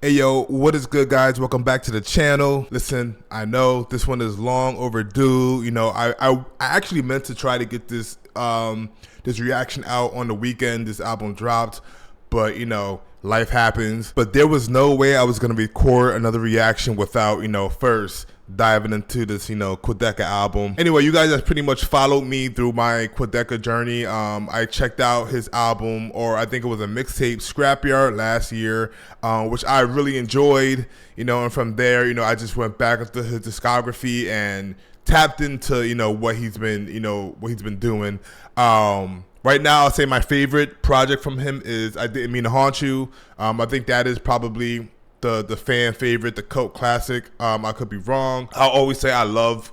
Hey yo, what is good, guys? Welcome back to the channel. Listen, I know this one is long overdue. You know, I actually meant to try to get this this reaction out on the weekend. This album dropped, but you know, life happens. But there was no way I was gonna record another reaction without, you know, first diving into this, you know, Quadeca album. Anyway, you guys have pretty much followed me through my Quadeca journey. I checked out his album, or I think it was a mixtape, Scrapyard, last year, which I really enjoyed, you know, and from there, you know, I just went back into his discography and tapped into, you know, what he's been doing. Right now, I'll say my favorite project from him is I Didn't Mean to Haunt You. I think that is probably the fan favorite, the cult classic. I could be wrong. I'll always say I love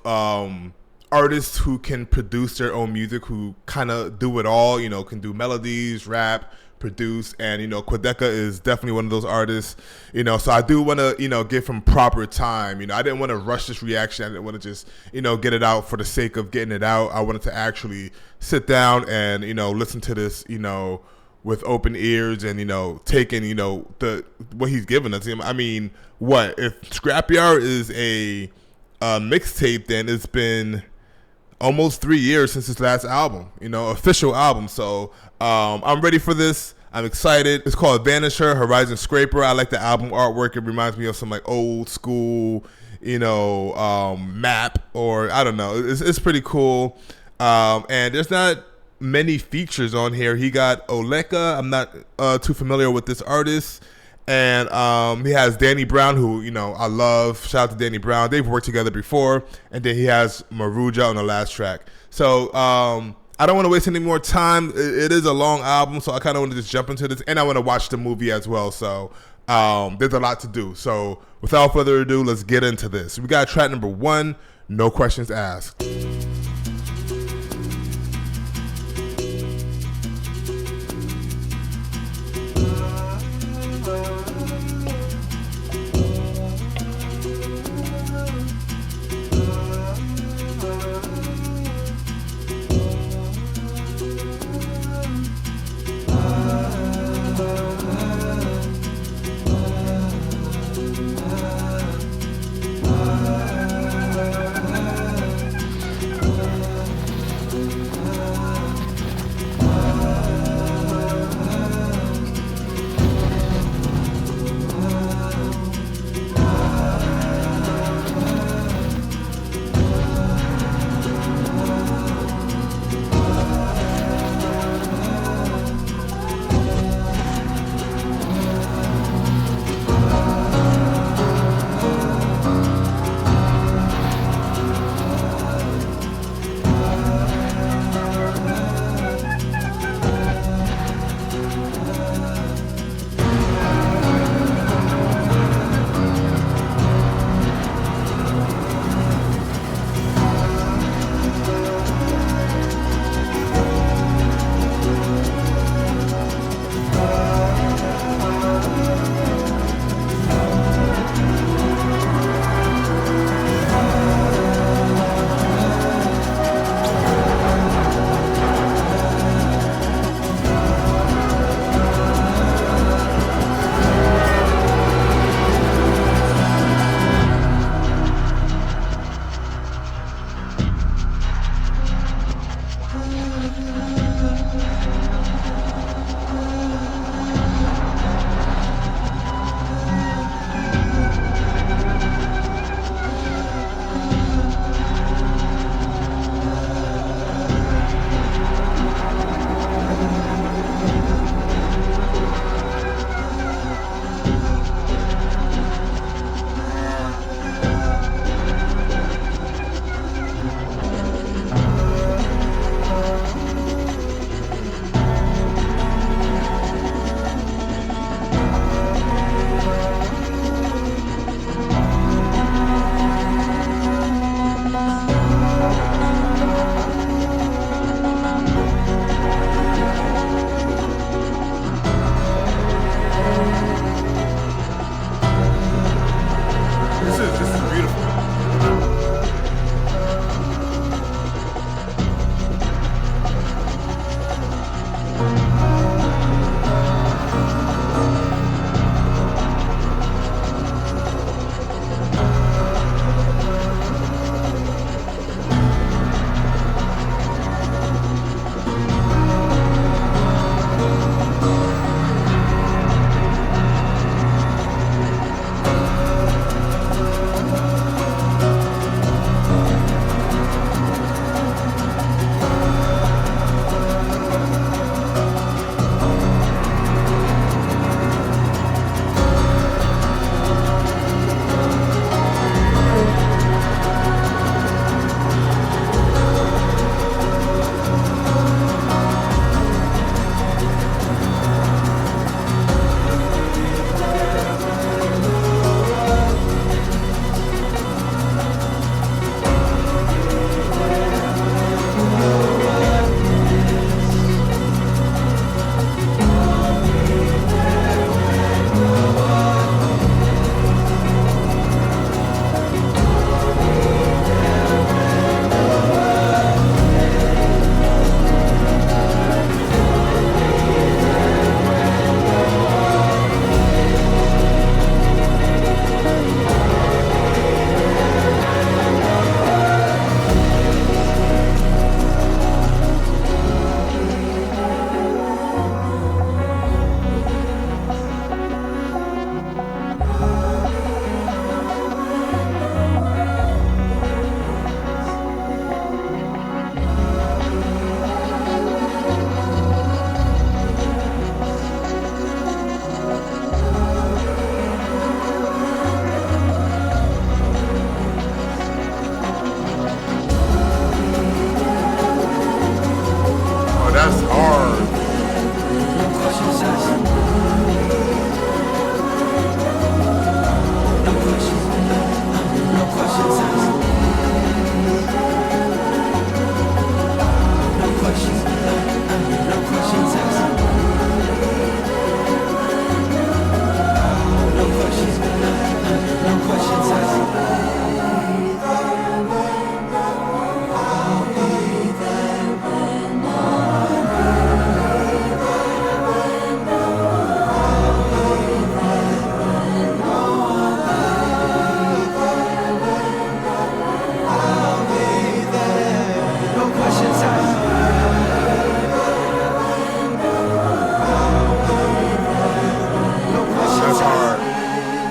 artists who can produce their own music, who kind of do it all, you know, can do melodies, rap, produce, and you know, Quadeca is definitely one of those artists, you know, so I do want to, you know, give him proper time. You know, I didn't want to rush this reaction. I didn't want to just, you know, get it out for the sake of getting it out. I wanted to actually sit down and, you know, listen to this, you know, with open ears and, you know, taking, you know, what he's given us. I mean, what if Scrapyard is a mixtape? Then it's been almost 3 years since his last album, you know, official album. So I'm ready for this. I'm excited. It's called Vanisher, Horizon Scraper. I like the album artwork. It reminds me of some like old school, you know, map, or I don't know. It's pretty cool. And there's not many features on here. He got Quadeca. I'm not too familiar with this artist. And he has Danny Brown, who, you know, I love. Shout out to Danny Brown. They've worked together before. And then he has Maruja on the last track. So I don't want to waste any more time. It is a long album, so I kind of want to just jump into this. And I want to watch the movie as well. So there's a lot to do. So without further ado, let's get into this. We got track number 1, No Questions Asked.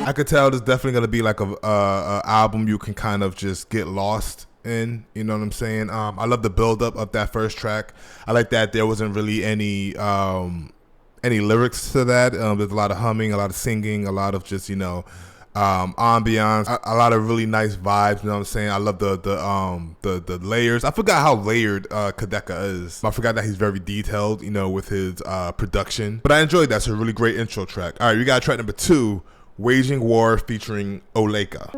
I could tell there's definitely gonna be like a album you can kind of just get lost in. You know what I'm saying? I love the build up of that first track. I like that there wasn't really any lyrics to that. There's a lot of humming, a lot of singing, a lot of just ambiance, a lot of really nice vibes. You know what I'm saying? I love the layers. I forgot how layered Quadeca is. I forgot that he's very detailed, with his production. But I enjoyed that. It's a really great intro track. All right, we got track number 2, Waging War featuring Quadeca.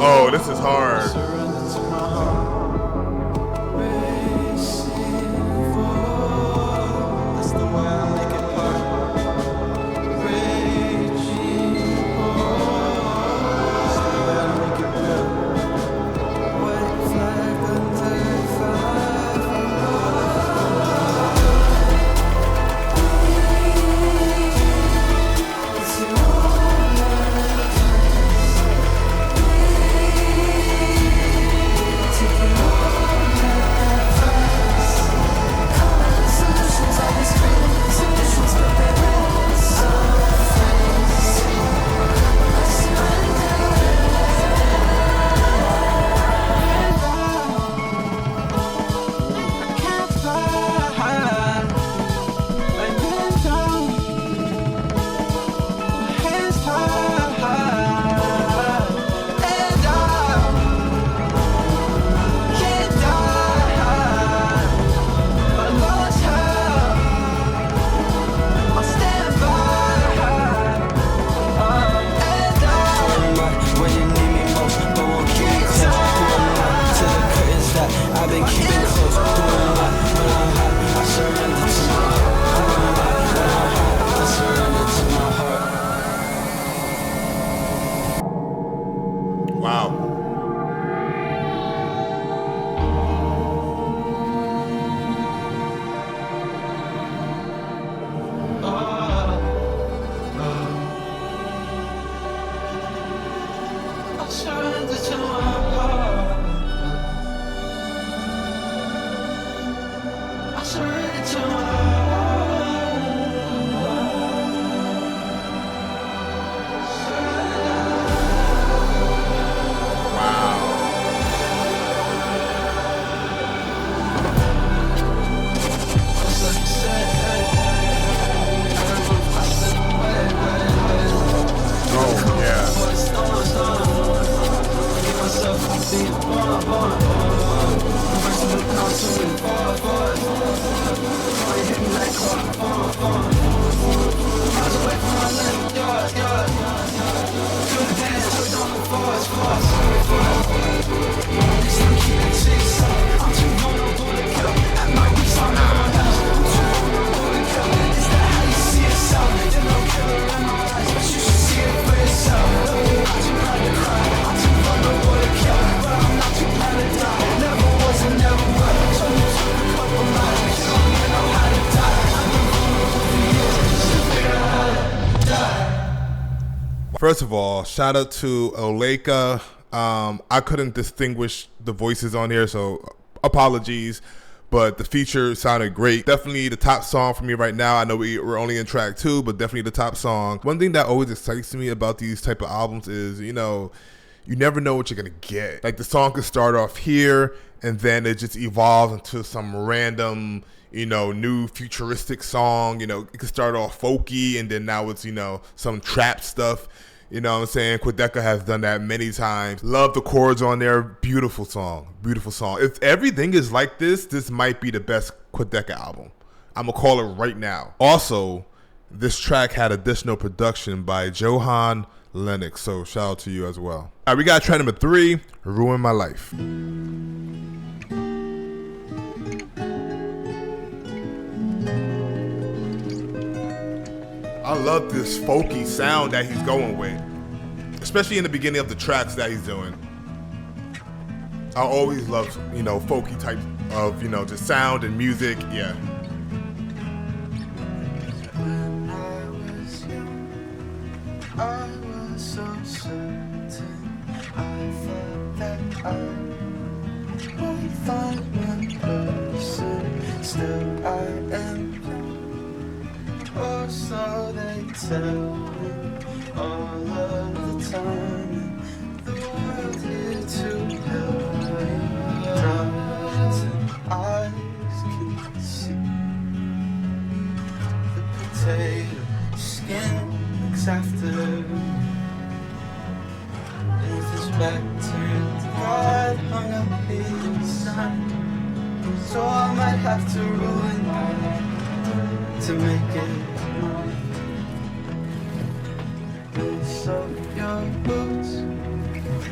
Oh, this is hard. First of all, shout out to Quadeca. I couldn't distinguish the voices on here, so apologies. But the feature sounded great. Definitely the top song for me right now. I know we're only in track 2, but definitely the top song. One thing that always excites me about these type of albums is, you know, you never know what you're gonna get. Like the song could start off here and then it just evolves into some random, you know, new futuristic song. You know, it could start off folky and then now it's, you know, some trap stuff. You know what I'm saying? Quadeca has done that many times. Love the chords on there. Beautiful song. Beautiful song. If everything is like this might be the best Quadeca album. I'm going to call it right now. Also, this track had additional production by Johan Lennox. So shout out to you as well. All right, we got track number 3, Ruin My Life. I love this folky sound that he's going with, especially in the beginning of the tracks that he's doing. I always love, you know, folky type of, you know, just sound and music. Yeah. When I was young, I was so certain. I thought that I would find one person. Still I am young. Or so they tell me all of the time. The world here to help me. Darkness and eyes can see. The potato skin looks after. Is this back turned? God hung up his sign. So I might have to ruin mine to make it mine. Lace up your boots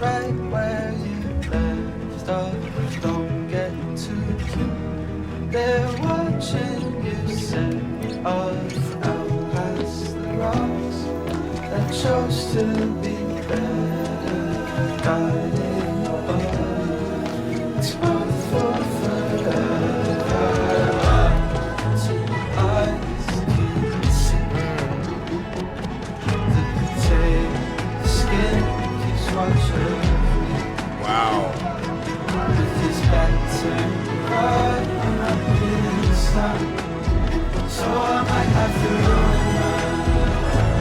right where you left off. Don't get too cute. They're watching you set off out past the rocks that chose to be better. Guiding us both for forever. Wow.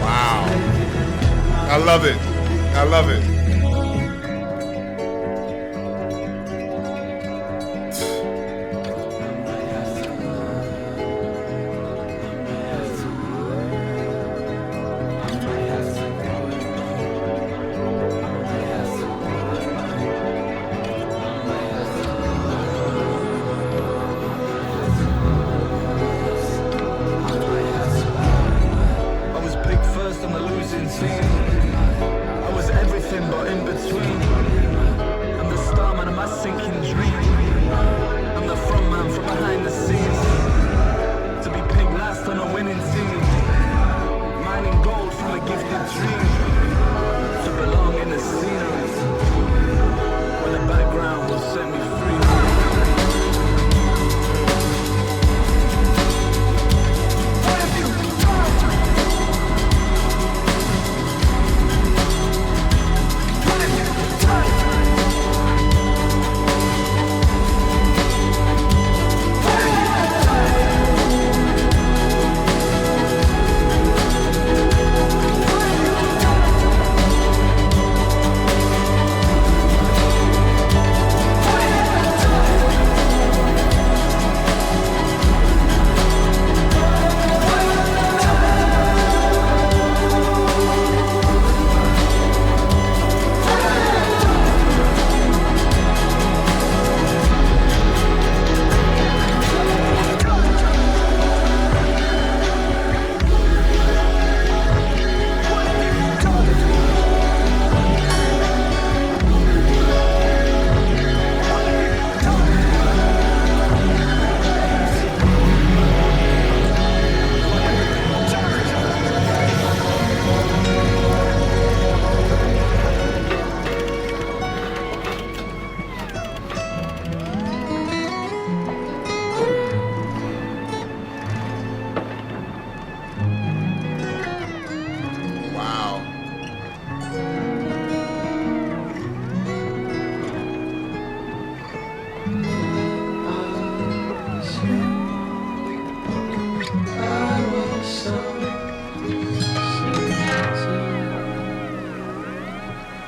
Wow. I love it. I love it.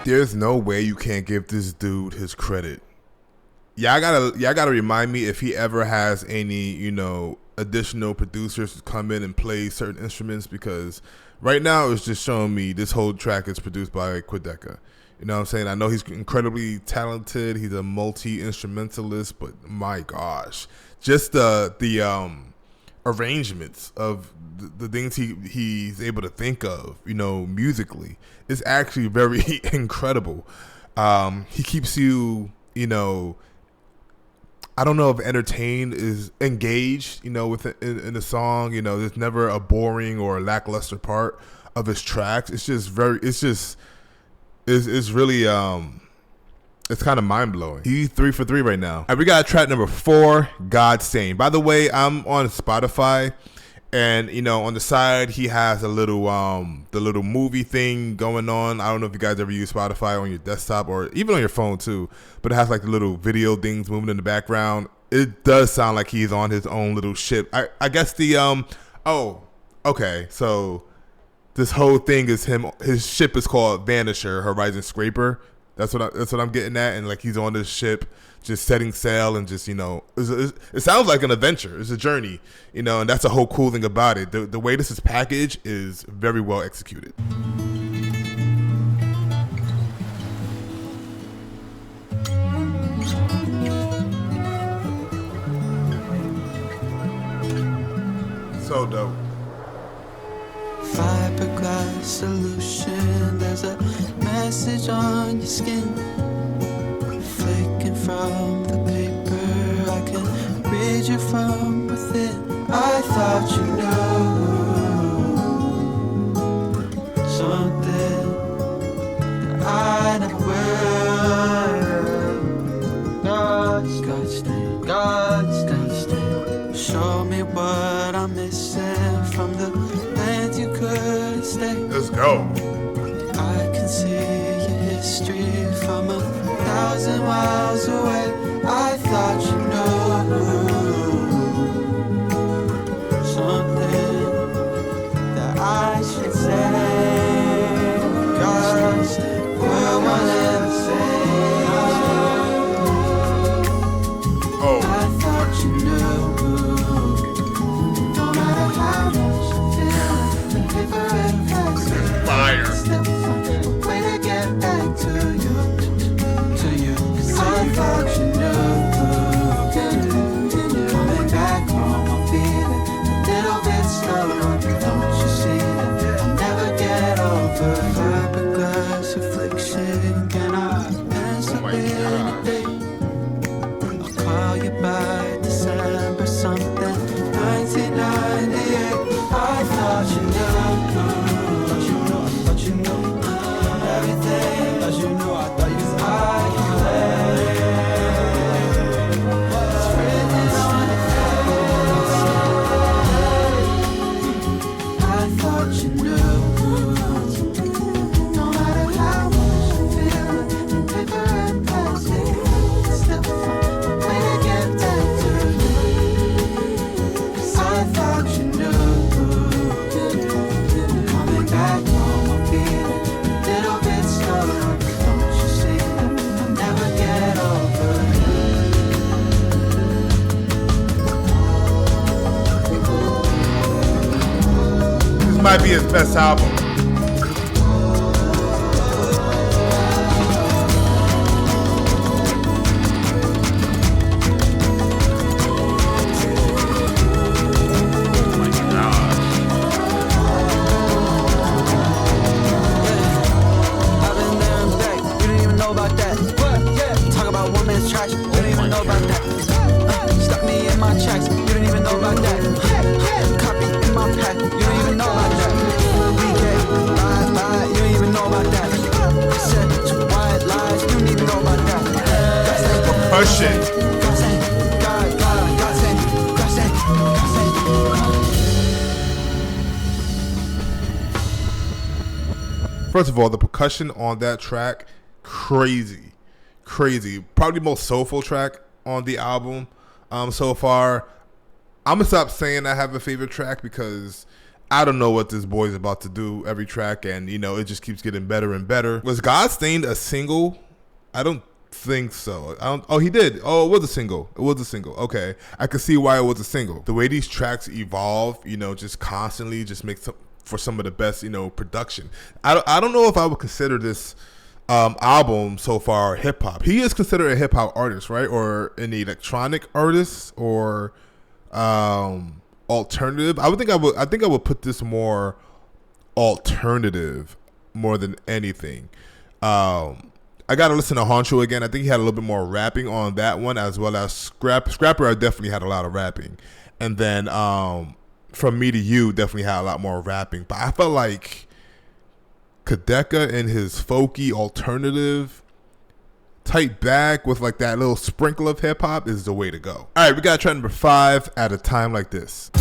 There's no way you can't give this dude his credit. Y'all gotta remind me if he ever has any, additional producers to come in and play certain instruments, because right now it's just showing me this whole track is produced by Quadeca. You know what I'm saying? I know he's incredibly talented. He's a multi-instrumentalist, but my gosh, just the arrangements of the things he's able to think of, musically, is actually very incredible. He keeps you, I don't know if entertained is engaged, in the song. There's never a boring or lackluster part of his tracks. It's really it's kind of mind blowing. He's 3 for 3 right now. And we got track number 4, God Stain. By the way, I'm on Spotify, and on the side he has a little the little movie thing going on. I don't know if you guys ever use Spotify on your desktop or even on your phone too, but it has like the little video things moving in the background. It does sound like he's on his own little ship. I guess so this whole thing is him. His ship is called Vanisher, Horizon Scraper. That's what I'm getting at. And like he's on this ship, just setting sail, and just it sounds like an adventure. It's a journey, and that's a whole cool thing about it. The way this is packaged is very well executed. So dope. Fiberglass solution, there's a message on your skin, flaking from the paper. I can read you from within. I thought you knew something that I never will. God stain, show me what I'm missing from the land you could stay. Let's go. I can see your history from 1,000 miles away. I thought you knew something that I should say. God, we're one and the same. Oh. I thought you knew. No matter how much you feel, the paper and plastic. Fire. Way to get back to you. 'Cause I thought you knew. Coming back home, I'm feeling a little bit slower. Don't you see that I'll never get over fiberglass affliction? Can I pencil in a date? I'll call you by December something, 1998. I thought you knew. Thought you knew everything. Thought you knew. I thought you was high. It's written on your face. I thought you knew. No matter how much you feel, the paper and plastic, still find a way to get back to you. 'Cause I thought you knew. Coming back home, I'm feeling a little bit slower. Don't you see that I'll never get over This might be his best album. I've been there and back, you didn't even know about that. Talk about women's trash, you didn't even know about that. Stuck me in my tracks, you didn't even know about that. Copy in my pack, you didn't even know about that. BK, lie, you didn't even know about that. Said two white lies, you didn't even know about that. Percussion. First of all, the percussion on that track, crazy. Probably the most soulful track on the album so far. I'm gonna stop saying I have a favorite track because I don't know what this boy's about to do every track, and you know it just keeps getting better and better. Was Godstained a single? I don't think so. Oh, he did. Oh, it was a single. It was a single. Okay, I could see why it was a single. The way these tracks evolve, you know, just constantly just makes for some of the best, you know, production. I don't know if I would consider this album so far hip hop. He is considered a hip hop artist, right? Or an electronic artist, or alternative. I think I would put this more alternative more than anything. I gotta listen to Honcho again. I think he had a little bit more rapping on that one, as well as Scrapper. I definitely had a lot of rapping, and then From Me to You definitely had a lot more rapping. But I felt like Quadeca and his folky alternative tight bag with like that little sprinkle of hip hop is the way to go. All right, we got track number 5, At a Time Like This.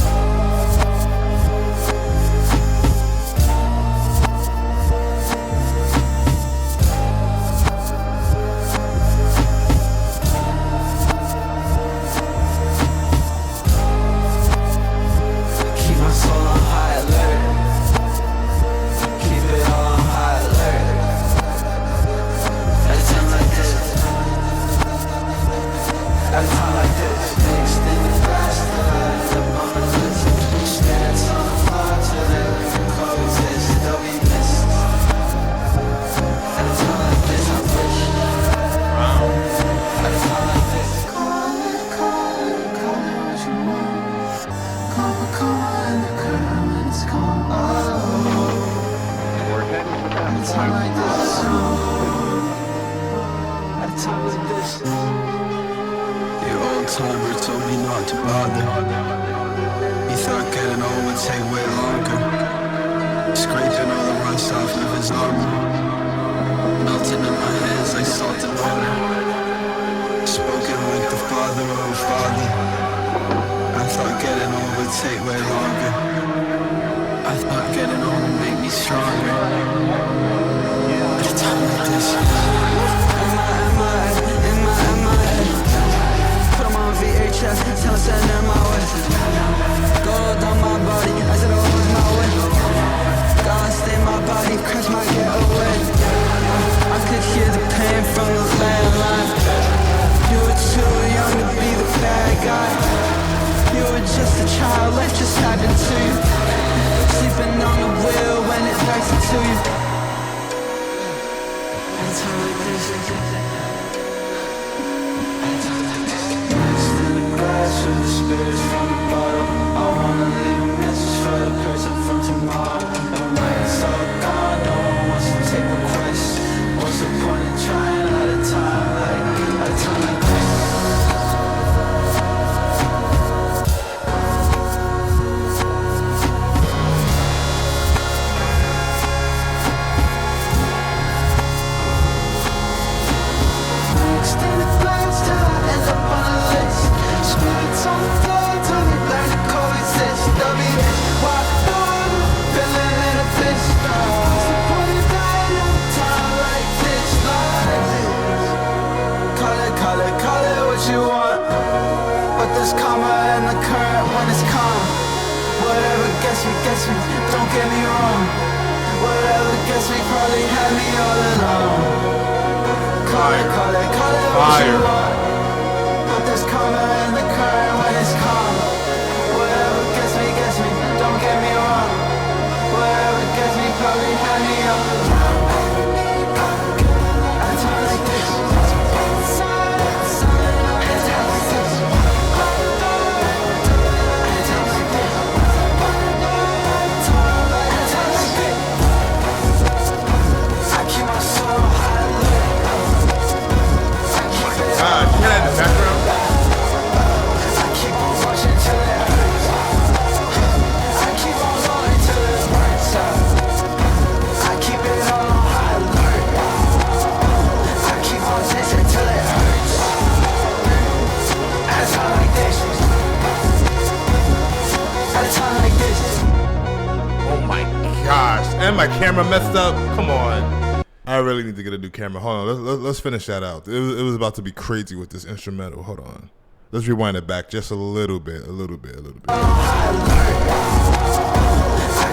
My camera messed up. Come on. I really need to get a new camera. Hold on. Let's finish that out. It was about to be crazy with this instrumental. Hold on. Let's rewind it back just a little bit. I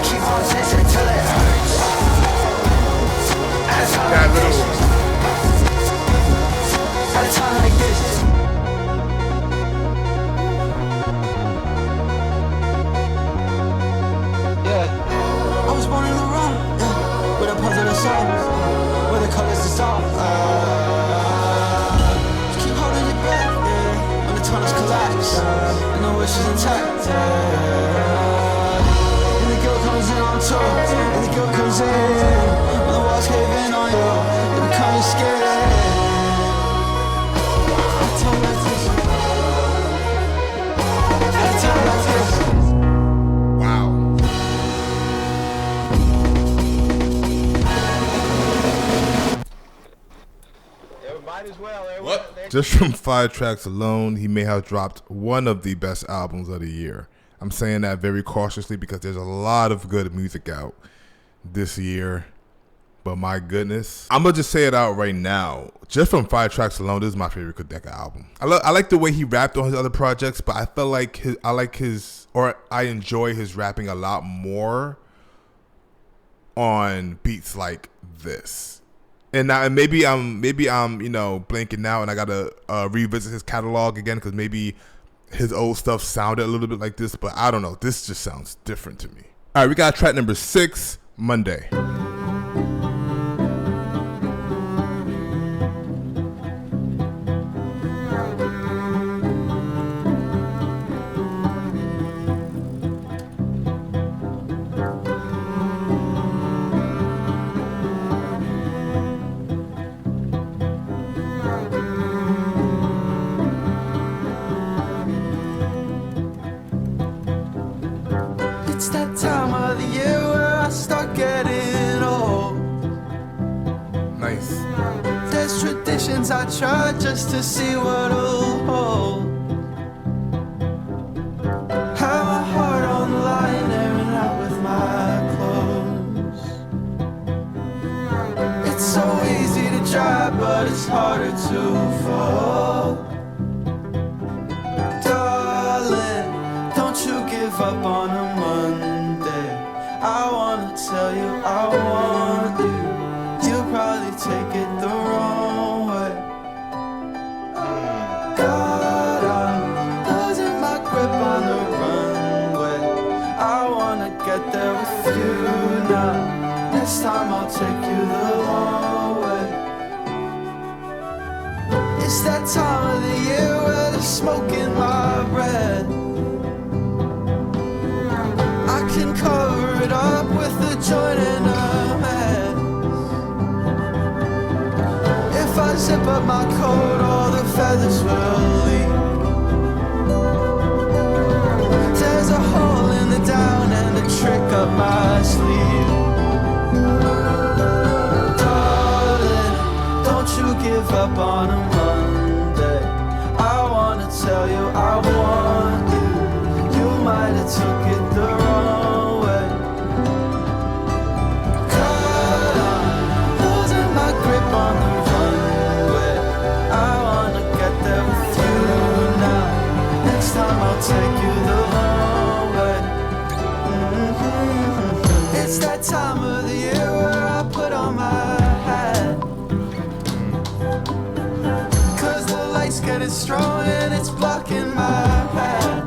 keep on chasing till it hurts. That little. At a time like this. Yeah. I was born in the wrong, yeah. With a puzzle to solve, with the colors to solve. Just keep holding your breath, yeah. When the tunnels collapse, and the wish is intact, yeah. And the guilt comes in on tour, and the guilt comes in. When the walls cave in on you, you become scared. Wow. Might as well. What? Just from 5 tracks alone, he may have dropped one of the best albums of the year. I'm saying that very cautiously because there's a lot of good music out this year. But my goodness, I'm gonna just say it out right now. Just from 5 tracks alone, this is my favorite Quadeca album. I like the way he rapped on his other projects, but I felt like I enjoy his rapping a lot more on beats like this. And now, maybe I'm blanking now, and I gotta revisit his catalog again because maybe his old stuff sounded a little bit like this, but I don't know. This just sounds different to me. All right, we got track number 6, Monday. It's that time of the year where I start getting old. Nice. There's traditions I try just to see what'll hold. Have my heart on the line, airing out with my clothes. It's so easy to try, but it's harder to fall. Darling, don't you give up on a Monday. I wanna tell you I want you. You'll probably take it the wrong way. God, I'm losing my grip on the runway. I wanna get there with you now. Next time I'll take you the long way. It's that time of the year where there's smoke in my breath. I can cover it up with a joint and a mess. If I zip up my coat, all the feathers will leave. There's a hole in the down and a trick up my sleeve. Darling, don't you give up on a Monday. I wanna tell you I want you. You might have took it the wrong way. God, I'm losing my grip on the runway. I wanna get there with you now. Next time I'll take you the long way. It's that time of the year where I put on my hat. 'Cause the light's getting strong and it's blocking my path.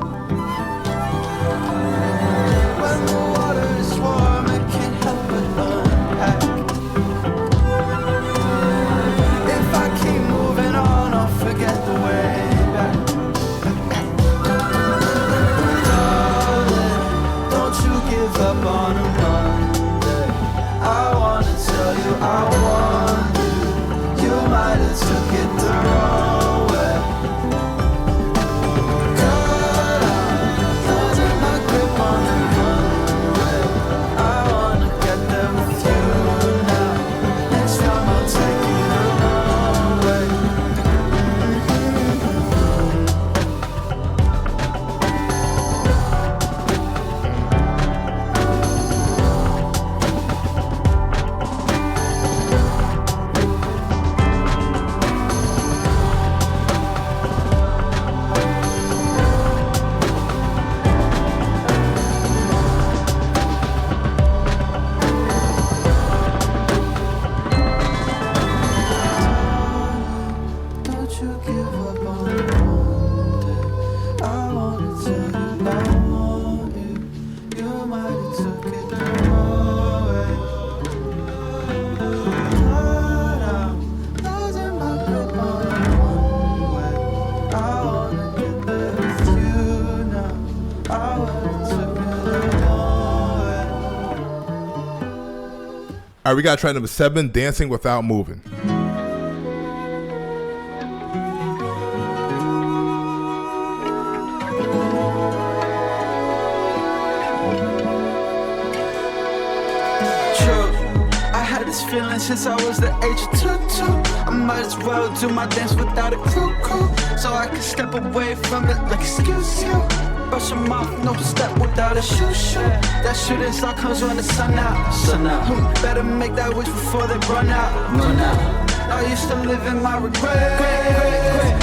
When the water is warm, it can't help but unpack. If I keep moving on, I'll forget the way back. Darling, don't you give up on a Monday. I wanna tell you I want you. You might have took it the wrong way. God, All right, we got track number 7, Dancing Without Moving. Feeling since I was the age of 2. I might as well do my dance without a crew, so I can step away from it like excuse you. Brush them off, no step without a shoe. That shooting star comes when the sun out. Better make that wish before they run out. I used to live in my regret,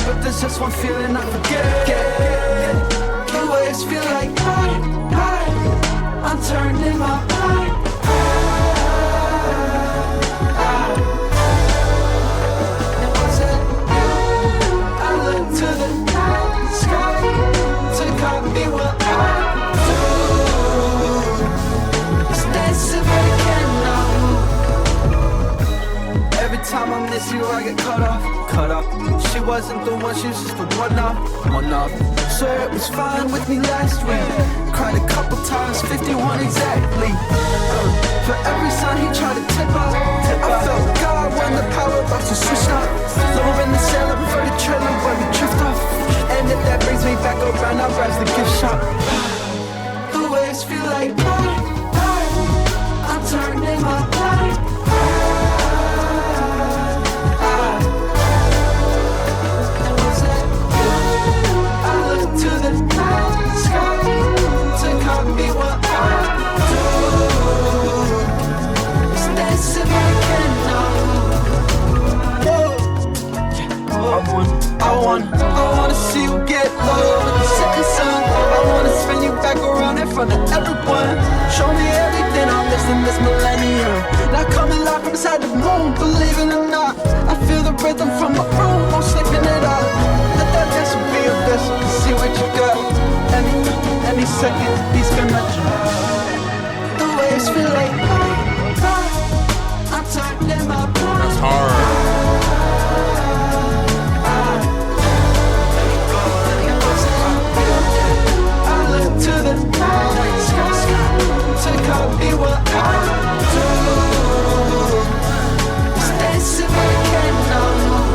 but there's just one feeling I forget. You always feel like I'm turning my mind. To the night sky to copy what I do. It's dancing but I cannot move. Every time I miss you I get cut off. She wasn't the one, she was just the one off. Swear it was fine with me last week. Cried a couple times, 51 exactly. For every sign he tried to tip off, I felt God when the power box was switched off. Lower in the sail, I prefer the trailer where we drift off. And if that brings me back around, I'll browse the gift shop. The waves feel like I'm turning my light. And was that you? I look to the night sky to copy what I do. It's dancing like I wanna see you get low with the setting sun. I wanna spin you back around in front of everyone. Show me everything I missed in this millennium. Now coming live from inside the moon, believe it or not. I feel the rhythm from my room, I'm slipping it out. Let that vessel be a vessel, see what you got. Any second, he's gonna drop. The waves feel like I'm turning my brain. That's hard. To the night sky to copy what I do. It's dancing but I cannot move.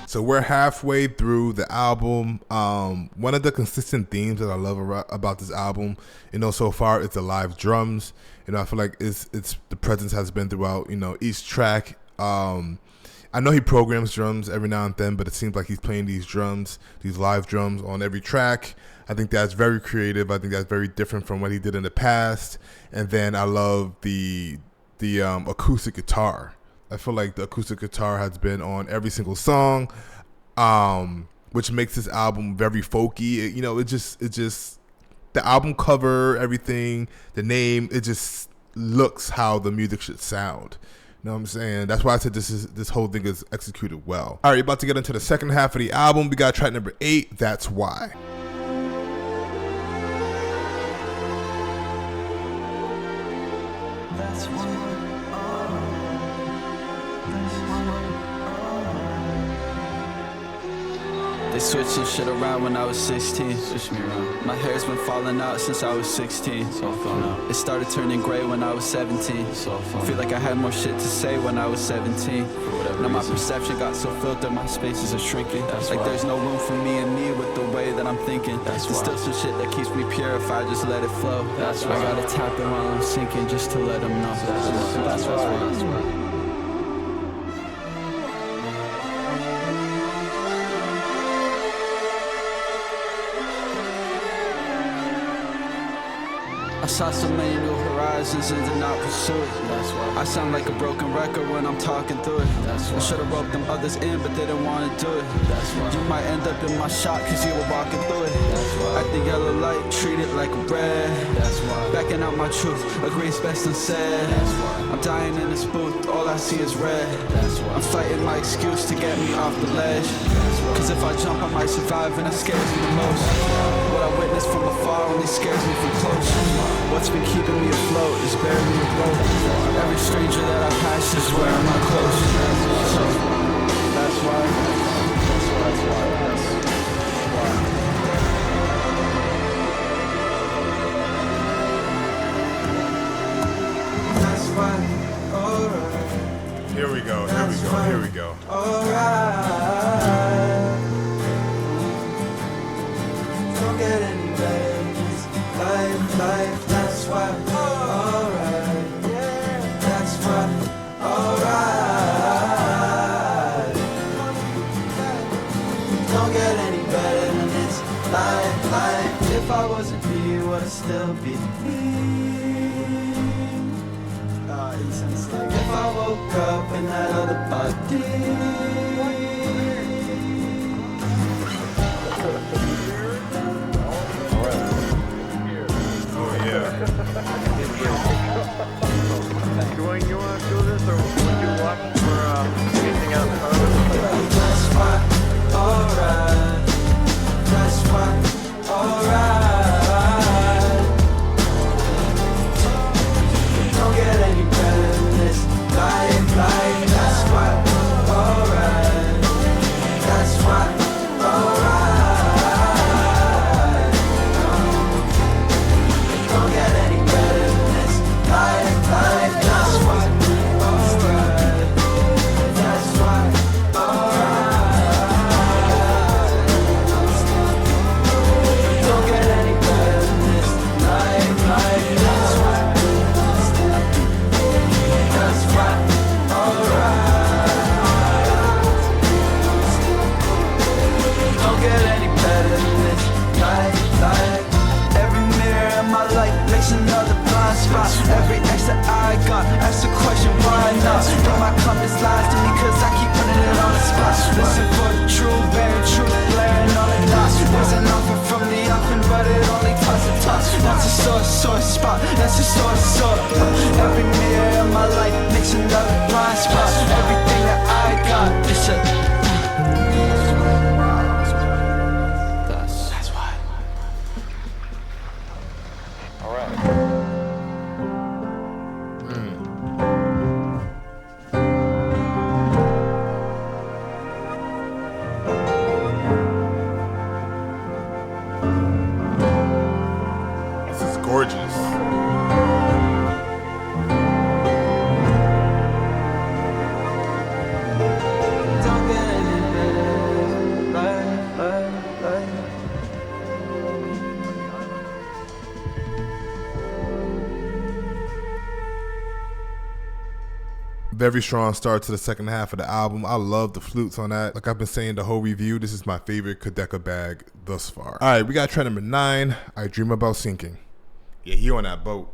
So we're halfway through the album. One of the consistent themes that I love about this album, so far, it's the live drums. I feel like it's the presence has been throughout, each track. I know he programs drums every now and then, but it seems like he's playing these live drums on every track. I think that's very creative. I think that's very different from what he did in the past. And then I love the acoustic guitar. I feel like the acoustic guitar has been on every single song, which makes this album very folky. It just the album cover, everything, the name, it just looks how the music should sound. You know what I'm saying? That's why I said this whole thing is executed well. All right, about to get into the second half of the album. We got track number 8, That's Why. That's why. They switched some shit around when I was 16. Switched me around. My hair's been falling out since I was 16. It started turning gray when I was 17. Feel like I had more shit to say when I was 17. Now my perception got so filtered, my spaces are shrinking. Like there's no room for me and me with the way that I'm thinking. There's still some shit that keeps me pure if I just let it flow. I gotta tap it while I'm sinking just to let them know. That's why. I saw so many new horizons and did not pursue it. That's why. I sound like a broken record when I'm talking through it. That's why. I should've roped them others in, but they didn't wanna do it. That's why. You might end up in my shop cause you were walking through it. That's why. At the yellow light, treat it like a red. That's why. Back speaking out my truth, agree's best unsaid. I'm dying in this booth, all I see is red. I'm fighting my excuse to get me off the ledge. Cause if I jump I might survive and it scares me the most. What I witness from afar only scares me from close. What's been keeping me afloat is barely a boat. Every stranger that I pass is wearing my clothes. So, that's why. Here we go, here we go, here we go. Alright. Don't get any better. Life, that's why. Alright. That's why. Alright. Don't get any better than this. Life. If I wasn't me, would I still be me? Like if I woke up in that other body. Oh yeah. You want to do this, or would you watch for anything else? That's why, alright. That's why, alright. Don't get any better than this. Life, that's why, alright. That's why, alright. Don't get any better than this. Life, that's why, alright. That's why, alright. Don't get any better than this. Life, that's why. That's why, alright. Don't get any better than this. Life. Every mirror in my life makes another blind spot. Every ex that I got asks the question, why not? But my compass lies to me cause I keep putting it on the spot. Listen for the truth, very true, blaring on the dots. There's an offer from the offering, but it only costs a toss. That's a sore spot, that's a sore. Every mirror in my life makes another blind spot. Everything that I got is a that's why. All right. This is gorgeous. Don't get any better. Life. Very strong start to the second half of the album. I love the flutes on that. Like I've been saying the whole review, this is my favorite Quadeca bag thus far. All right, we got track number 9, I Dream About Sinking. Yeah, he on that boat.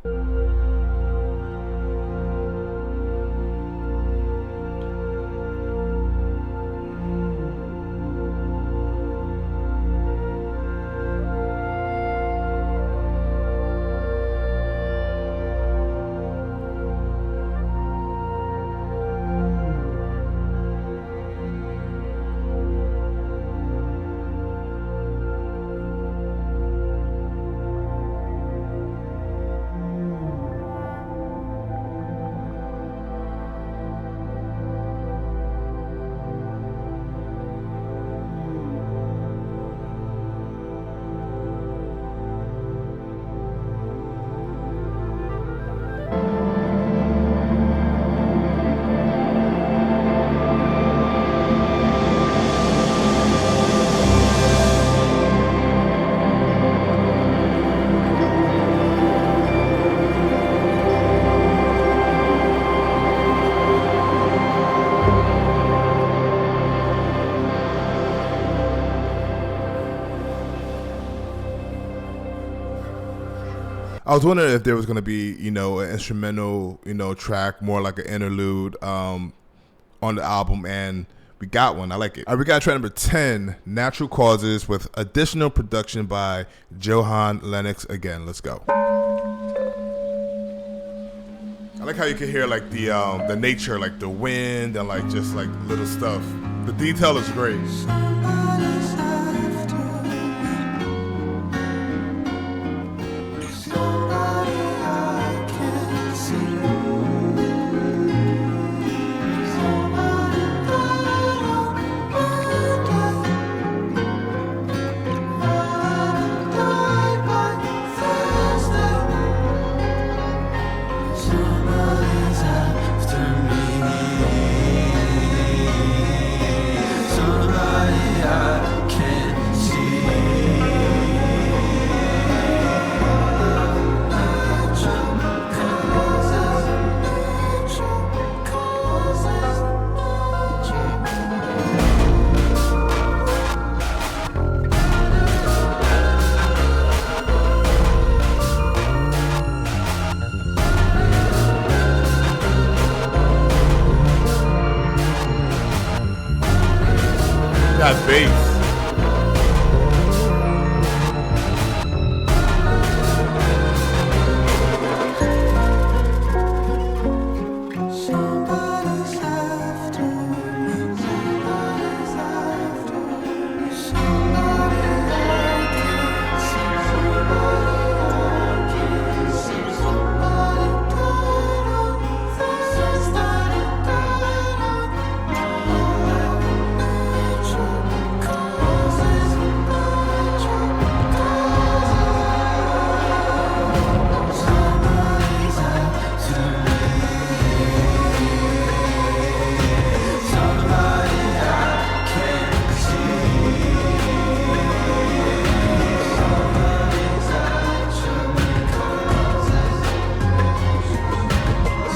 I was wondering if there was going to be, an instrumental, track, more like an interlude on the album, and we got one. I like it. All right, we got track number 10, Natural Causes, with additional production by Johan Lennox again. Let's go. like how you can hear like the nature, like the wind and like just like little stuff. The detail is great. Somebody's after me. Somebody I can't see. Somebody died on Monday. Died by Thursday. Somebody's after me. Somebody I can't see. Natural causes, That bass. somebody's after me. Somebody's after me. Somebody I can't see. Somebody I can't see. Somebody died on Thursday. Somebody died on natural causes. Natural causes. Somebody's after me. Somebody I can't see. Somebody's natural causes.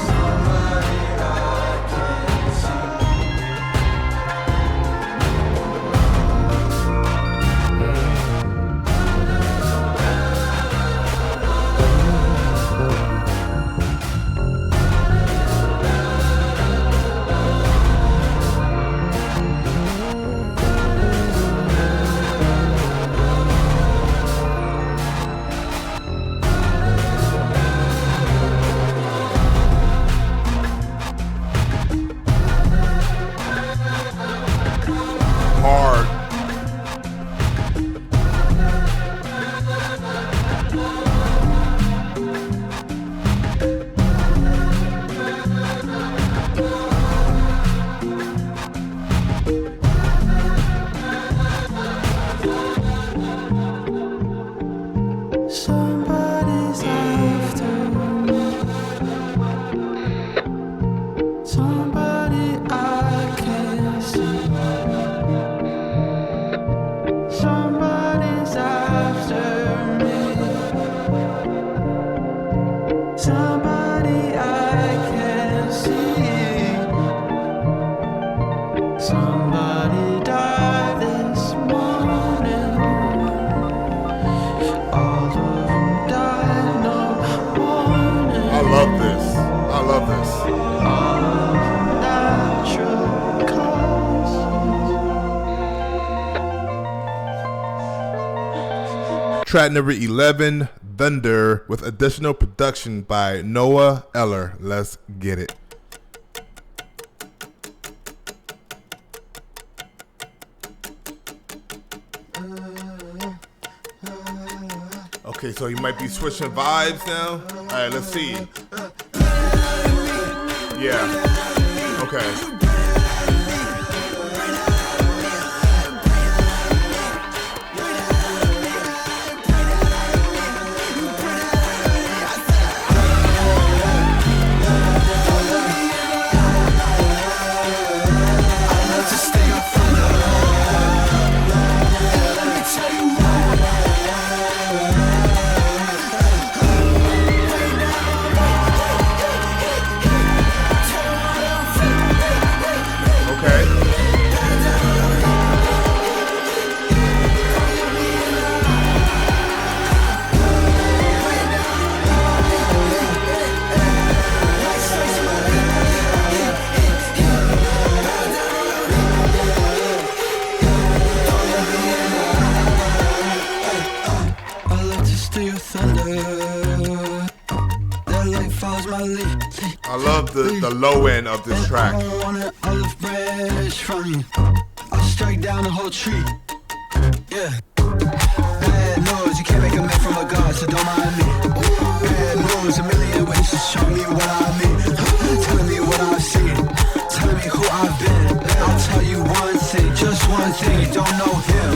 Somebody I can't see. Hard. Somebody's after me. Somebody I can't see. Somebody's after me. Somebody I can't see. Somebody died this morning. All of them died, no warning. I love this. I love this. All of natural causes. Track number 11, Thunder, with additional production by Noah Eller. Let's get it. Okay, so you might be switching vibes now. All right, let's see. Yeah. Okay. where's my lead? I love the low end of this track. I don't want an olive branch from you. I'll strike down the whole tree. Yeah. Bad news, you can't make a man from a god, so don't mind me. Bad news, a million ways to show me what I mean. Telling me what I've seen, telling me who I've been. I'll tell you one thing, just one thing, you don't know him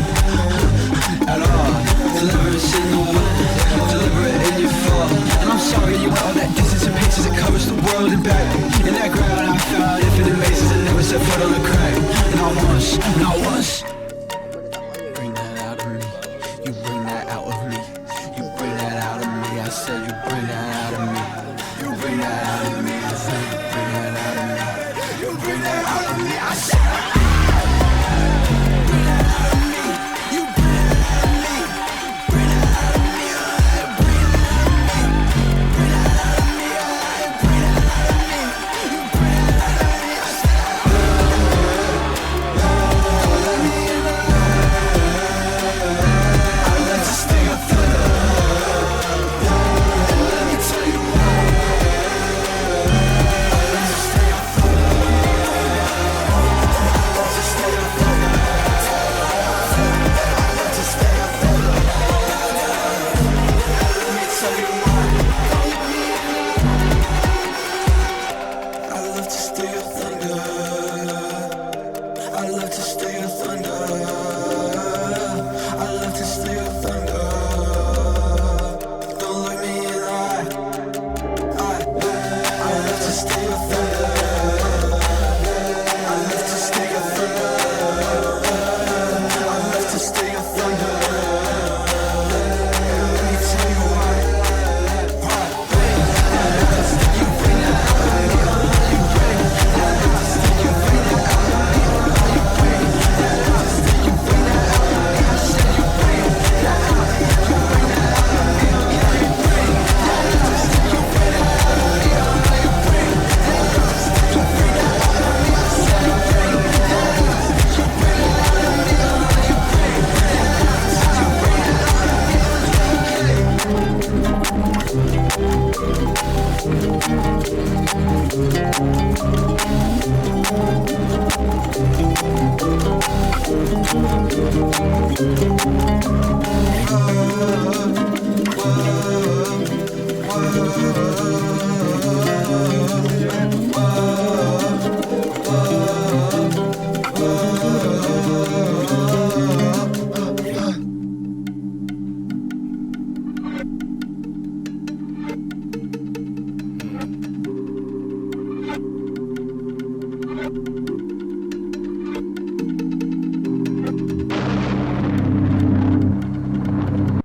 at all. Deliverance in the wind, deliberate in your fall. And I'm sorry you went all that distance and paces, it covers the world and back. In that ground I found infinite mazes and never set foot on a crack. Not once, not once. Bring that out of me, you bring that out of me. You bring that out of me, I said you bring that out of me. You bring that out of me, I said you bring that out of me. You bring that out of me, I said.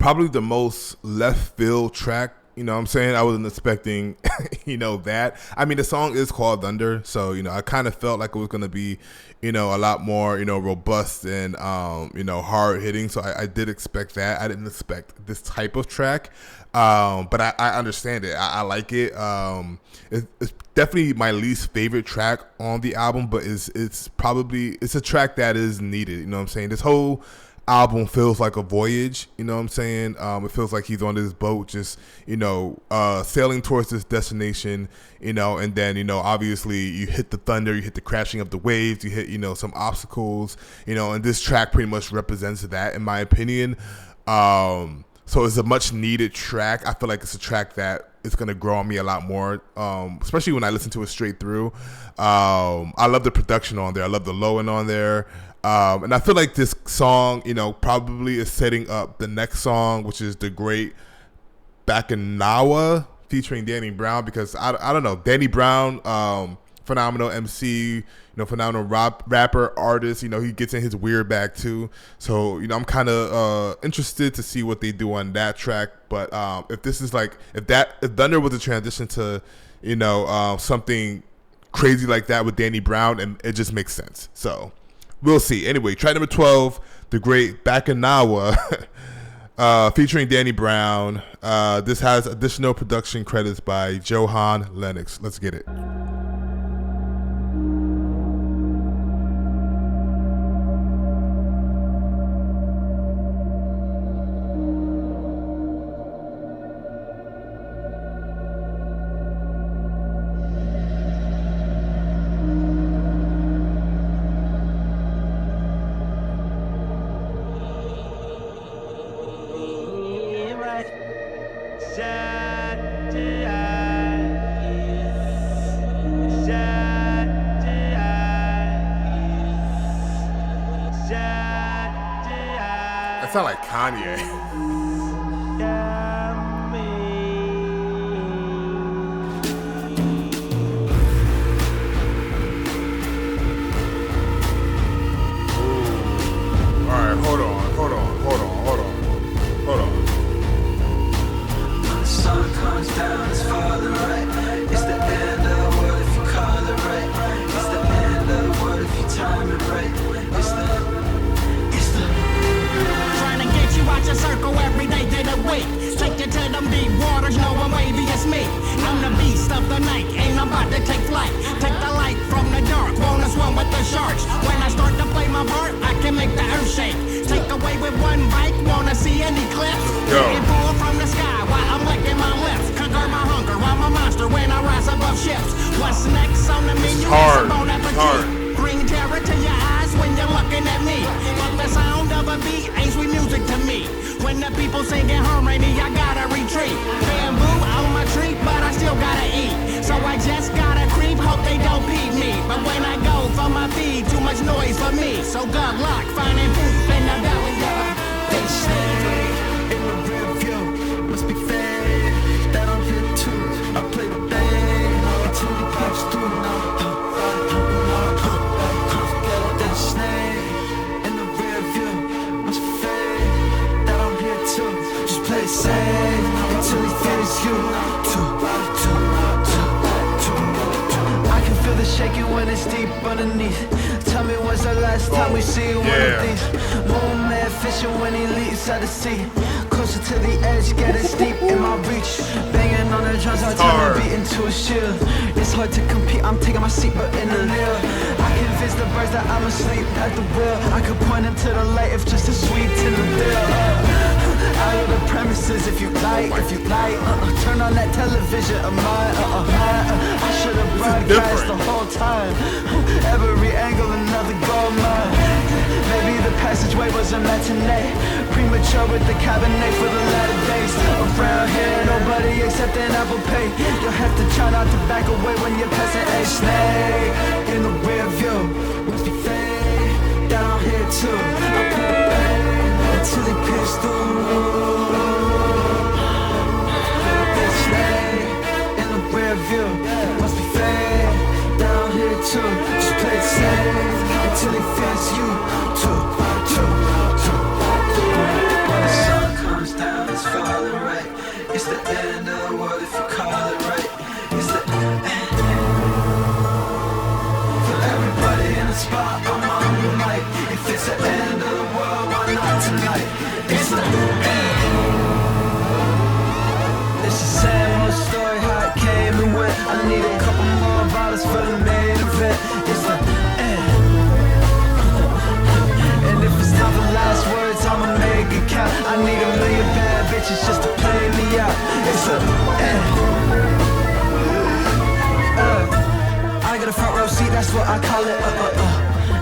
Probably the most left field track, you know what I'm saying? I wasn't expecting, that. I mean, the song is called Thunder, so, I kind of felt like it was going to be, a lot more, robust and, hard hitting. So I did expect that. I didn't expect this type of track, but I understand it. I like it. It's definitely my least favorite track on the album, but it's a track that is needed. You know what I'm saying? This whole album feels like a voyage, you know what I'm saying? It feels like he's on this boat just, sailing towards this destination, and then, obviously you hit the thunder, you hit the crashing of the waves, you hit, some obstacles, and this track pretty much represents that in my opinion. So it's a much needed track. I feel like it's a track that is going to grow on me a lot more, especially when I listen to it straight through. I love the production on there. I love the low end on there. And I feel like this song, probably is setting up the next song, which is the Great Bakanawa featuring Danny Brown, because I don't know, Danny Brown, phenomenal MC, phenomenal rapper, artist, he gets in his weird bag too. So, I'm kind of interested to see what they do on that track. But if this is like, if Thunder was a transition to, something crazy like that with Danny Brown, and it just makes sense. So we'll see. Anyway, track number 12, The Great Bakanawa, featuring Danny Brown. This has additional production credits by Johan Lennox. Let's get it. That sound like Kanye. Alright, hold on. The sun comes down, it's farther right. It's the end of the world if you call it right. It's the end of the world if you time it right. It's the trying to get you out your circle every day to the week. Take you to them deep waters, no one maybe it's me. I'm the beast of the night, ain't I'm about to take flight. Take the light from the dark, wanna swim with the sharks. When I start to play my part, I can make the earth shake. Take away with one bite, wanna see any clips? And pull from the sky while I'm licking my lips. Conquer my hunger, I'm a monster when I rise above ships. What's next on the menu is a bon appetit. Bring terror to your eyes when you're looking at me. But the sound of a beat ain't sweet music to me. When the people singing harmony, I gotta retreat. Bamboo on my tree, but I still gotta eat. So I just gotta creep, hope they don't peep me. But when I go for my feed, too much noise for me. So good luck finding poop in the belly of they say in the rear view must be fake. That I'm here too. I play the bang until he pops through now. That snake in the rear view must be fake. That I'm here too. Just play it safe until he feels you. I can feel the shaking when it's deep underneath. Tell me when's the last time we see one of these. Moon man fishing when he leaves out the sea. Closer to the edge, getting steep in my reach. Banging on the drums, I turn the beat into a shield. It's hard to compete, I'm taking my seat, but in the leer. I convince the birds that I'm asleep at the wheel. I could point them to the light if just a sweet in the deal. Out of the premises if you like, turn on that television of mine, I should have broadcast the whole time. Every angle another gold mine. Maybe the passageway was a matinee. Premature with the cabinet for the latter days. Around here nobody accepting Apple Pay. You'll have to try not to back away when you're passing a snake. In the rear view must be fake. Down here too I put it back until he pierced through. That snake in the rear view must be fake. Down here too, just play it safe until he feels you too. When the sun comes down, it's farther right. It's the end of the world if you call it right. It's the end. For everybody in the spot, I'm on the mic. If it's the end of the world, why not tonight? It's the end. It's the same old story, how it came and went. I need a couple more bottles for the main event. It's the end. And if it's not the last words, I'ma make it count. I need a million bad bitches just to play me out. It's the end. I got a front row seat, that's what I call it.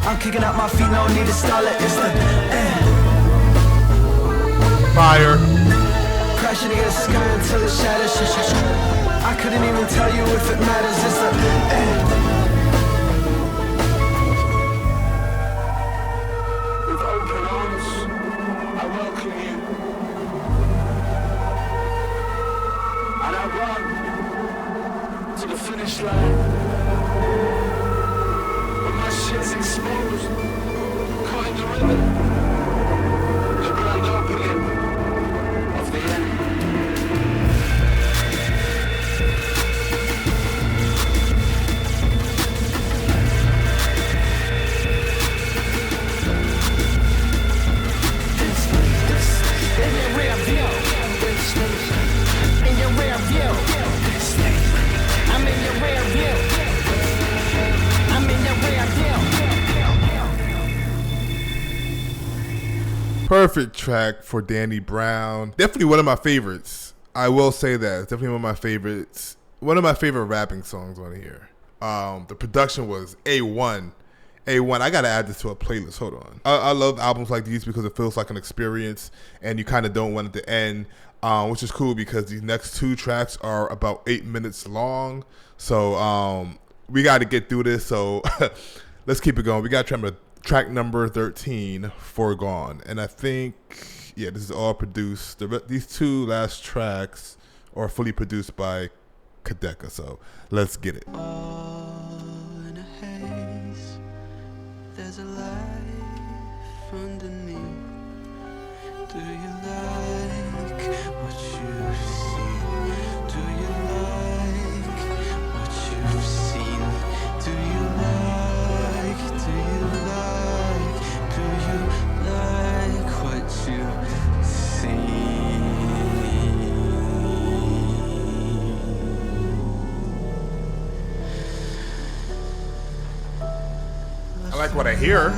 I'm kicking out my feet, no need to stall it. It's the end. Fire. Crashing against the sky until it shatters. I couldn't even tell you if it matters. It's the end. With open arms, I welcome you. And I run to the finish line. When my shit's exposed, caught in the rhythm, the grand opening of the end. In your rear view, in your rear view, I'm in your rear view, I'm in your rear view. Perfect track for Danny Brown. Definitely one of my favorites. I will say that. It's definitely one of my favorites. One of my favorite rapping songs on here. The production was A1. A1. I gotta add this to a playlist. Hold on. I love albums like these because it feels like an experience, and you kind of don't want it to end, which is cool because these next 2 tracks are about 8 minutes long. So we got to get through this. So let's keep it going. We got track number 13, Forgone, and I think this is all produced. These 2 last tracks are fully produced by Quadeca. So let's get it. In a haze, there's a life underneath. Do you like what you see? Do you like what you've seen? Do you like what you've seen? I like what I hear.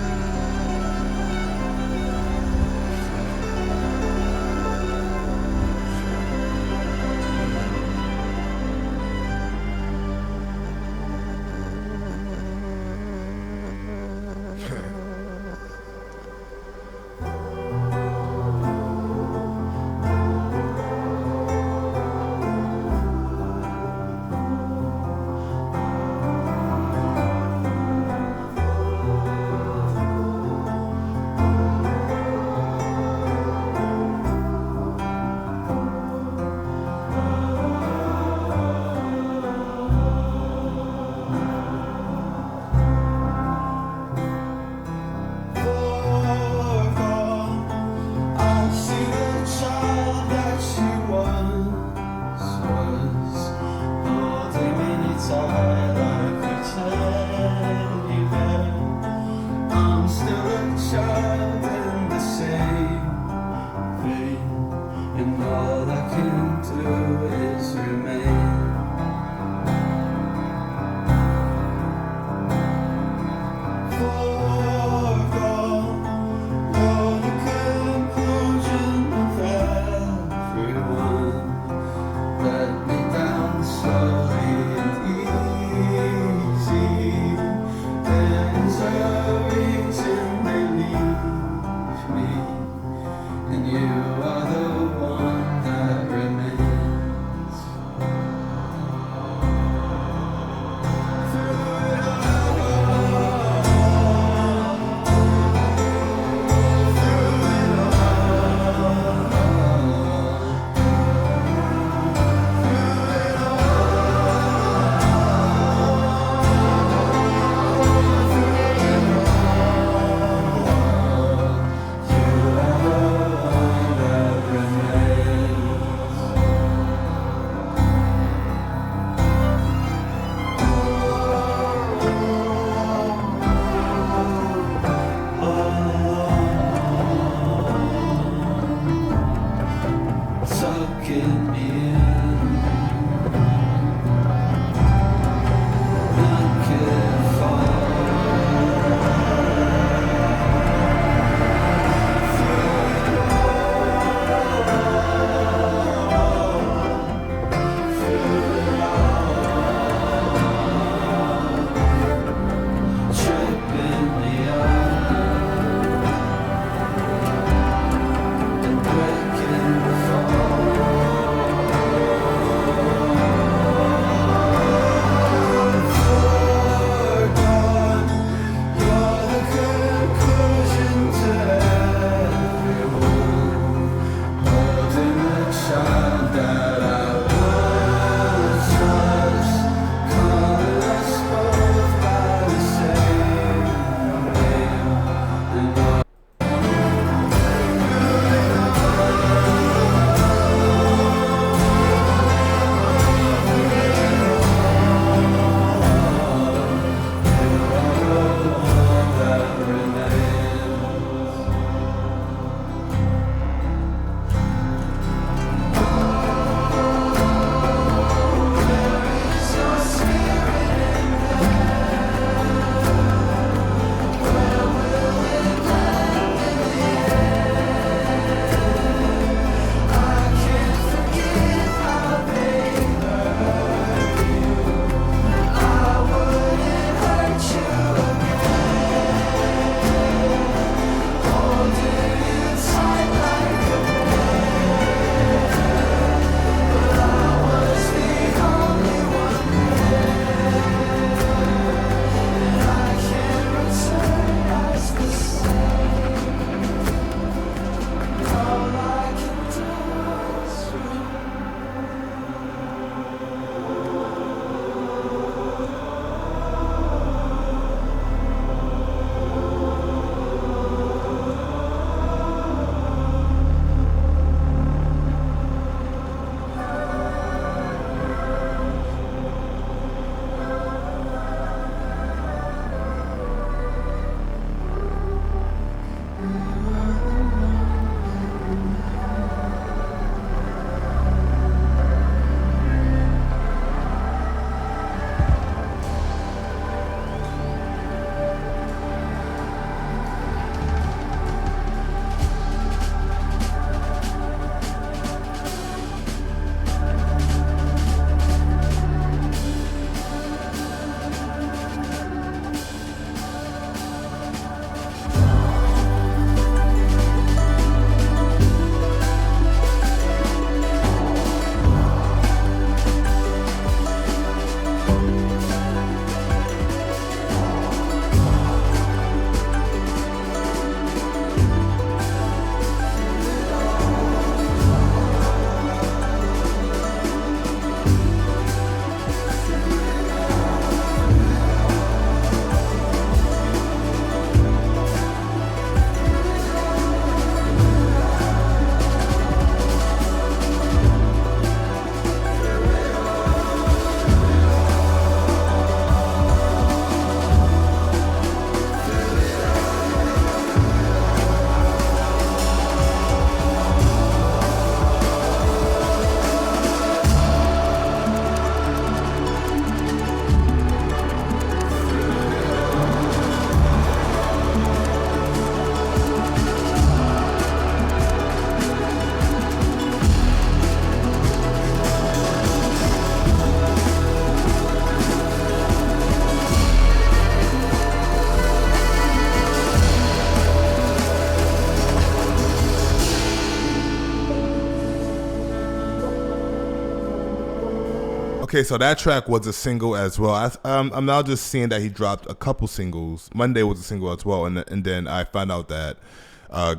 Okay, so that track was a single as well. I'm now just seeing that he dropped a couple singles. Monday was a single as well, and then I found out that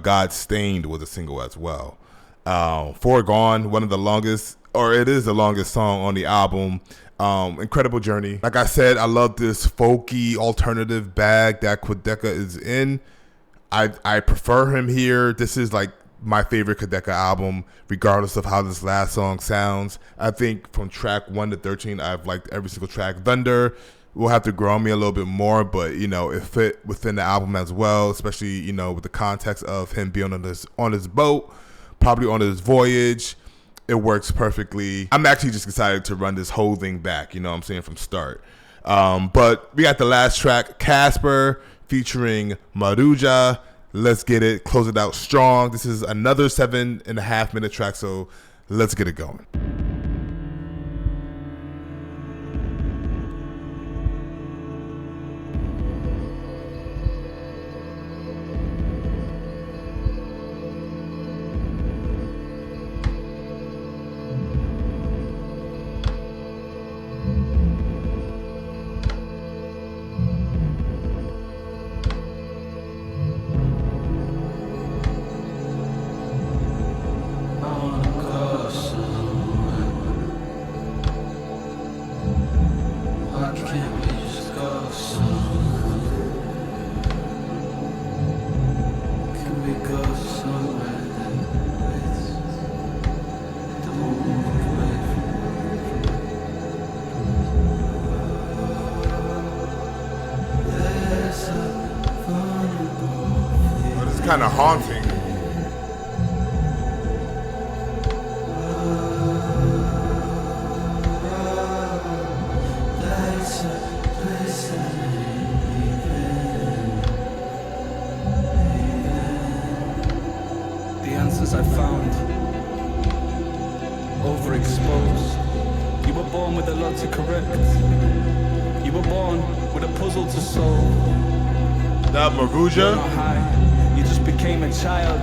God Stained was a single as well. Forgone, one of the longest, or it is the longest song on the album. Incredible journey. Like I said, I love this folky alternative bag that Quadeca is in. I prefer him here. This is like my favorite Quadeca album, regardless of how this last song sounds. I think from track 1 to 13, I've liked every single track. Thunder will have to grow on me a little bit more, but it fit within the album as well, especially with the context of him being on his boat, probably on his voyage. It works perfectly. I'm actually just excited to run this whole thing back, I'm saying, from start. But we got the last track, Casper, featuring Maruja. Let's get it, close it out strong. This is another 7.5 minute track, so let's get it going. Kind of haunting. The answers I found overexposed. You were born with a lot to correct. You were born with a puzzle to solve. That Maruja. You just became a child,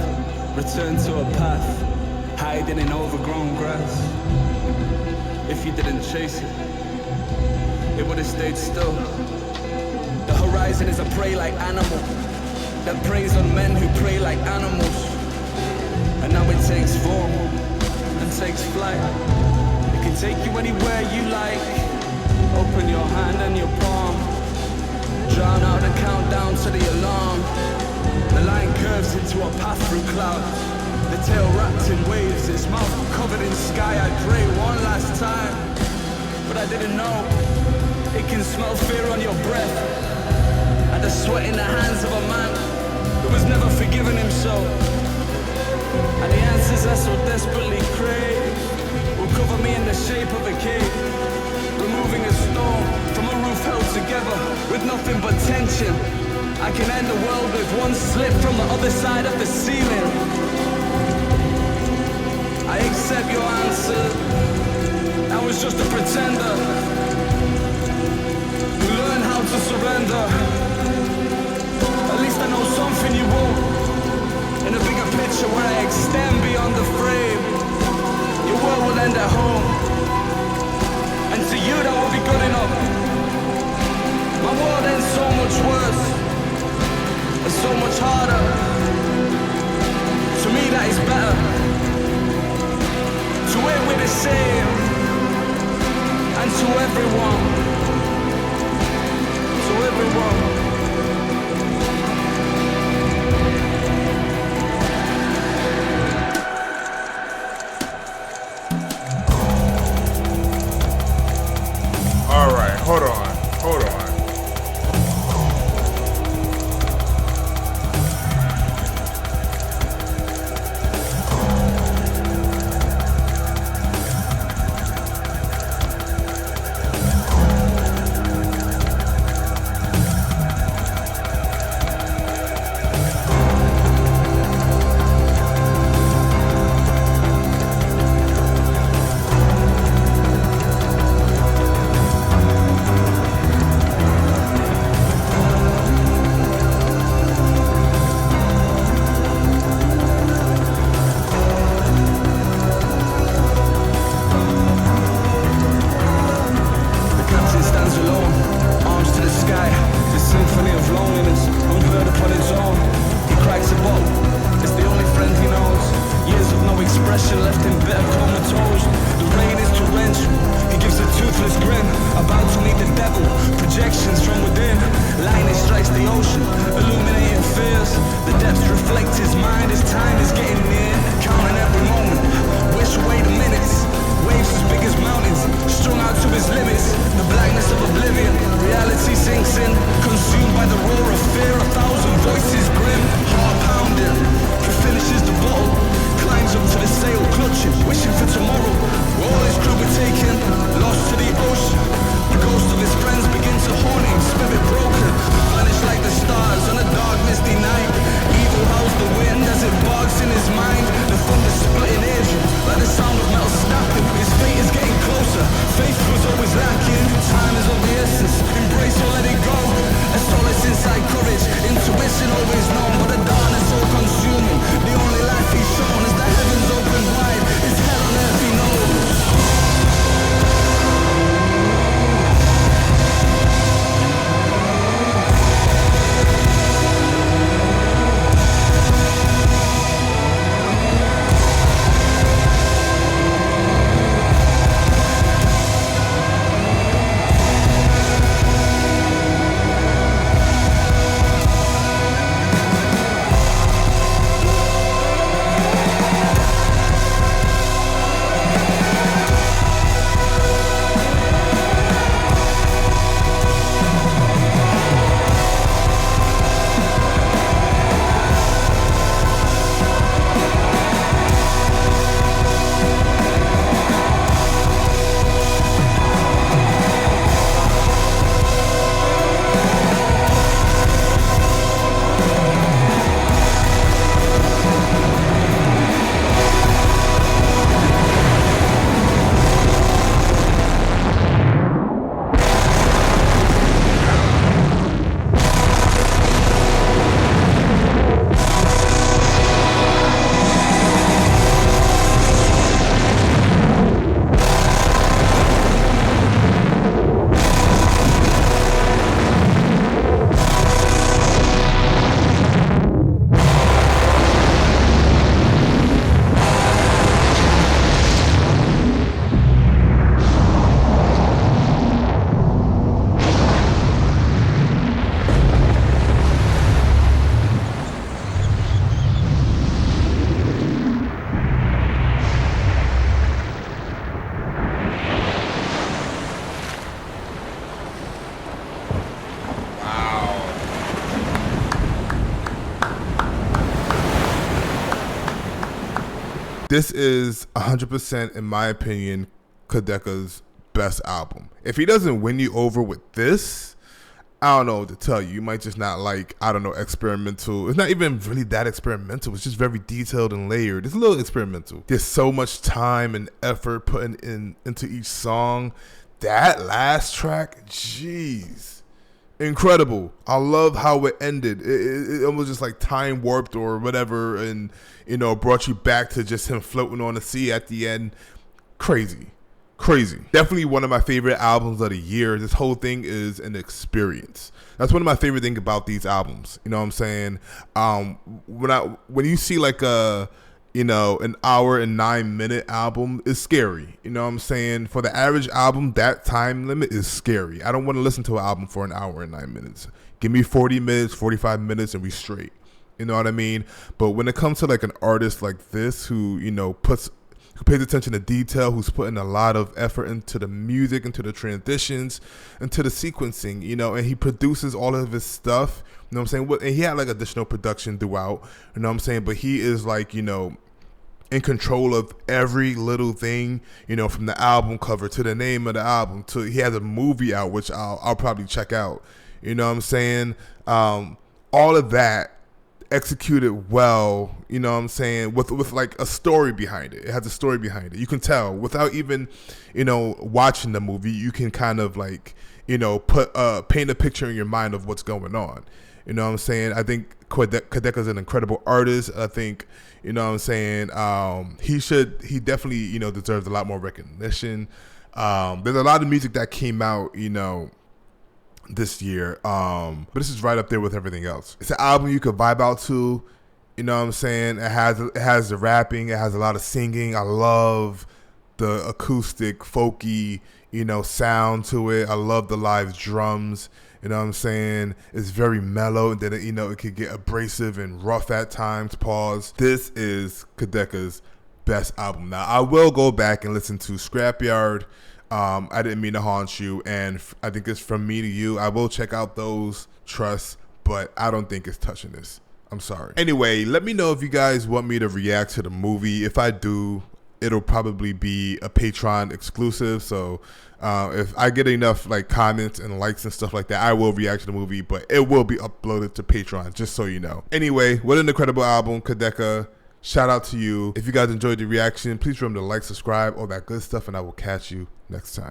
returned to a path, hiding in overgrown grass. If you didn't chase it, it would have stayed still. The horizon is a prey like animal that preys on men who prey like animals. And now it takes form and takes flight. It can take you anywhere you like. Open your hand and your palm. Drown out the countdown to the alarm. The line curves into a path through clouds. The tail wrapped in waves, its mouth covered in sky. I pray one last time, but I didn't know. It can smell fear on your breath, and the sweat in the hands of a man who has never forgiven himself. And the answers I so desperately crave will cover me in the shape of a cave, removing a stone from a roof held together with nothing but tension. I can end the world with one slip from the other side of the ceiling. I accept your answer. I was just a pretender who learned how to surrender. At least I know something you won't. In a bigger picture where I extend beyond the frame, your world will end at home, and to you that will be good enough. My world ends so much worse, and so much harder. To me that is better. To it we're the same, and This is 100%, in my opinion, Quadeca's best album. If he doesn't win you over with this, I don't know what to tell you. You might just not like, I don't know, experimental. It's not even really that experimental. It's just very detailed and layered. It's a little experimental. There's so much time and effort put into each song. That last track, jeez, incredible. I love how it ended. It almost just like time warped or whatever, and brought you back to just him floating on the sea at the end. Crazy. Definitely one of my favorite albums of the year. This whole thing is an experience. That's one of my favorite things about these albums. You know what I'm saying? When you see like an hour and 9 minute album, is scary. You know what I'm saying? For the average album, that time limit is scary. I don't want to listen to an album for an hour and 9 minutes. Give me 40 minutes, 45 minutes, and we straight. You know what I mean? But when it comes to like an artist like this who who pays attention to detail, who's putting a lot of effort into the music, into the transitions, into the sequencing, and he produces all of his stuff, you know what I'm saying? And he had like additional production throughout, you know what I'm saying? But he is like, in control of every little thing, from the album cover to the name of the album to he has a movie out, which I'll probably check out, you know what I'm saying? All of that executed well, you know what I'm saying, with like a story behind it. It has a story behind it. You can tell without even, watching the movie. You can kind of like, paint a picture in your mind of what's going on. You know what I'm saying? I think Quadeca's an incredible artist. I think, you know what I'm saying, he definitely, deserves a lot more recognition. There's a lot of music that came out, this year, but this is right up there with everything else. It's an album you could vibe out to, you know what I'm saying? It has the rapping, it has a lot of singing. I love the acoustic, folky, sound to it. I love the live drums, you know what I'm saying? It's very mellow, and then it could get abrasive and rough at times. Pause. This is Quadeca's best album. Now, I will go back and listen to Scrapyard. I didn't mean to haunt you, and I think it's From Me to You. I will check out those, trust, but I don't think it's touching this. I'm sorry. Anyway, let me know if you guys want me to react to the movie. If I do, it'll probably be a Patreon exclusive. So if I get enough like comments and likes and stuff like that, I will react to the movie, but it will be uploaded to Patreon, just so you know. Anyway, what an incredible album, Quadeca. Shout out to you. If you guys enjoyed the reaction, please remember to like, subscribe, all that good stuff, and I will catch you next time.